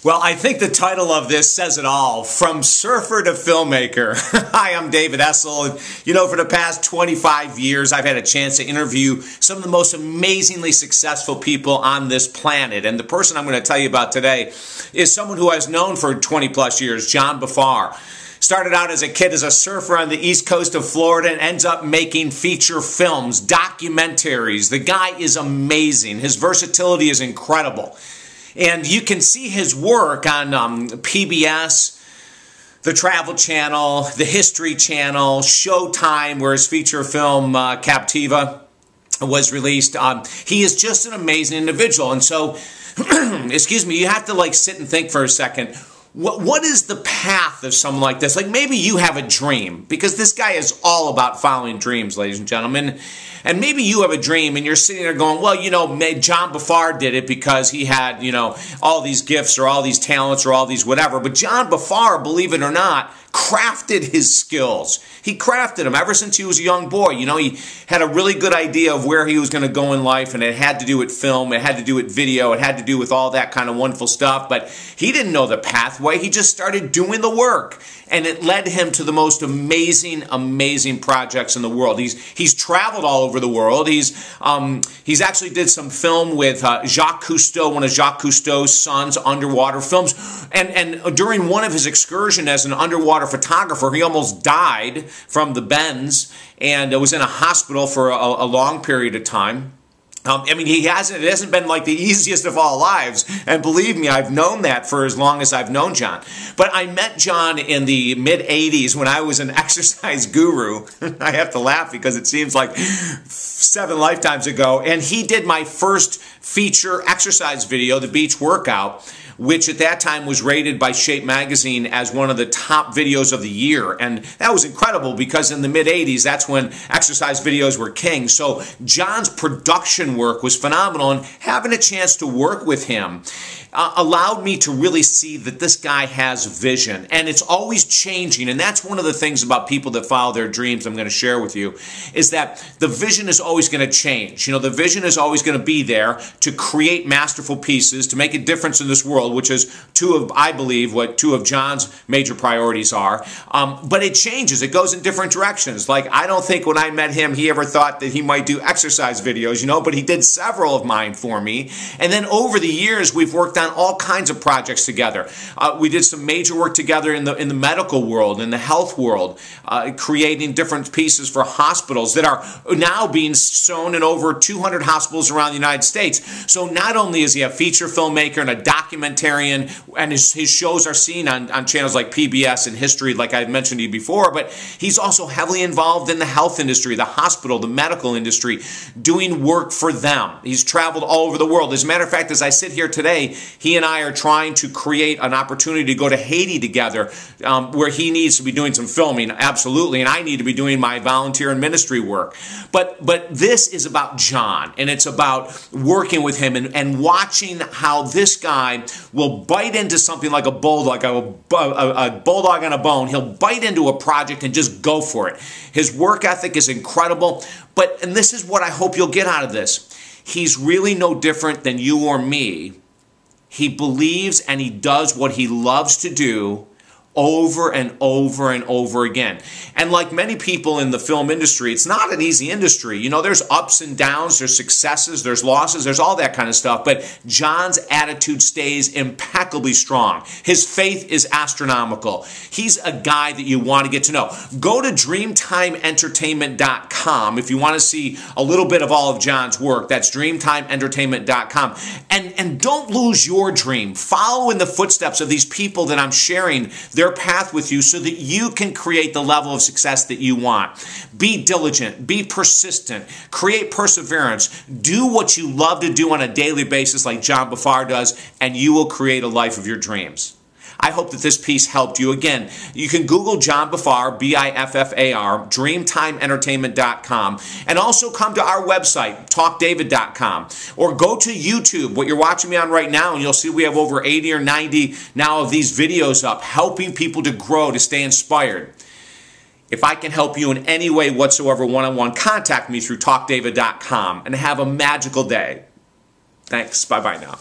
Well, I think the title of this says it all. From surfer to filmmaker. Hi, I'm David Essel. You know, for the past 25 years, I've had a chance to interview some of the most amazingly successful people on this planet. And the person I'm going to tell you about today is someone who I've known for 20 plus years, John Bafar. Started out as a kid as a surfer on the east coast of Florida and ends up making feature films, documentaries. The guy is amazing. His versatility is incredible. And you can see his work on PBS, the Travel Channel, the History Channel, Showtime, where his feature film Captiva was released. He is just an amazing individual. And so, excuse me, you have to like sit and think for a second. What is the path of someone like this? Like maybe you have a dream, because this guy is all about following dreams, ladies and gentlemen. And maybe you have a dream and you're sitting there going, well, you know, John Bafar did it because he had, you know, all these gifts or all these talents or all these whatever. But John Bafar, believe it or not, crafted his skills. He crafted them ever since he was a young boy. You know, he had a really good idea of where he was going to go in life, and it had to do with film, it had to do with video, it had to do with all that kind of wonderful stuff. But he didn't know the pathway. He just started doing the work, and it led him to the most amazing, amazing projects in the world. He's traveled all over the world. He's actually did some film with Jacques Cousteau, one of Jacques Cousteau's sons, underwater films. And during one of his excursions as an underwater photographer, he almost died from the bends and was in a hospital for a long period of time. I mean, it hasn't been like the easiest of all lives, and believe me, I've known that for as long as I've known John. But I met John in the mid-'80s when I was an exercise guru. I have to laugh because it seems like 7 lifetimes ago, and he did my first feature exercise video, the beach workout, which at that time was rated by Shape Magazine as one of the top videos of the year. And that was incredible because in the mid-'80s, that's when exercise videos were king. So John's production work was phenomenal, and having a chance to work with him allowed me to really see that this guy has vision, and it's always changing. And that's one of the things about people that follow their dreams I'm going to share with you, is that the vision is always going to change. You know, the vision is always going to be there to create masterful pieces, to make a difference in this world, which is I believe, what 2 of John's major priorities are. But it changes. It goes in different directions. Like, I don't think when I met him, he ever thought that he might do exercise videos, you know, but he did several of mine for me. And then over the years, we've worked on all kinds of projects together. We did some major work together in the medical world, in the health world, creating different pieces for hospitals that are now being shown in over 200 hospitals around the United States. So not only is he a feature filmmaker and a documentarian, and his shows are seen on channels like PBS and History, like I mentioned to you before, but he's also heavily involved in the health industry, the hospital, the medical industry, doing work for them. He's traveled all over the world. As a matter of fact, as I sit here today, he and I are trying to create an opportunity to go to Haiti together, where he needs to be doing some filming, absolutely, and I need to be doing my volunteer and ministry work. But this is about John, and it's about working with him and watching how this guy will bite into something like a bulldog, a bulldog on a bone. He'll bite into a project and just go for it. His work ethic is incredible, and this is what I hope you'll get out of this. He's really no different than you or me. He believes and he does what he loves to do over and over and over again. And like many people in the film industry, it's not an easy industry. You know, there's ups and downs, there's successes, there's losses, there's all that kind of stuff. But John's attitude stays impeccably strong. His faith is astronomical. He's a guy that you want to get to know. Go to dreamtimeentertainment.com if you want to see a little bit of all of John's work. That's dreamtimeentertainment.com. And don't lose your dream. Follow in the footsteps of these people that I'm sharing their path with you so that you can create the level of success that you want. Be diligent, be persistent, create perseverance, do what you love to do on a daily basis like John Bafar does, and you will create a life of your dreams. I hope that this piece helped you. Again, you can Google John Bafar, B-I-F-F-A-R, dreamtimeentertainment.com, and also come to our website, talkdavid.com, or go to YouTube, what you're watching me on right now, and you'll see we have over 80 or 90 now of these videos up, helping people to grow, to stay inspired. If I can help you in any way whatsoever, one-on-one, contact me through talkdavid.com, and have a magical day. Thanks. Bye-bye now.